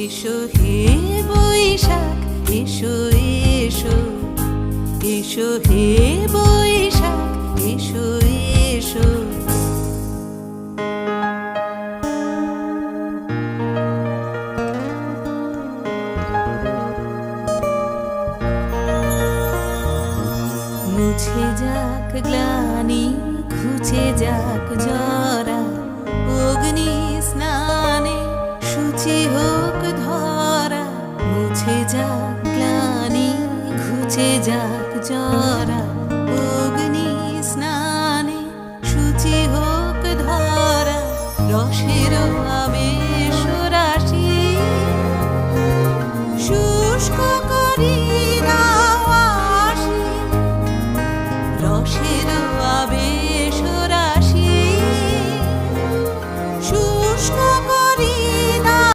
এসো হে বৈশাখ এসো এসো, এসো হে বৈশাখ এসো এসো। মুছে যাক গ্লানি ঘুচে যাক জরা, অগ্নি স্নানে শুচি হোক ধরা। মুছে যাক গ্লানি ঘুচে যাক জরা, অগ্নি স্নানে শুচি হোক ধরা। রসের আবেশ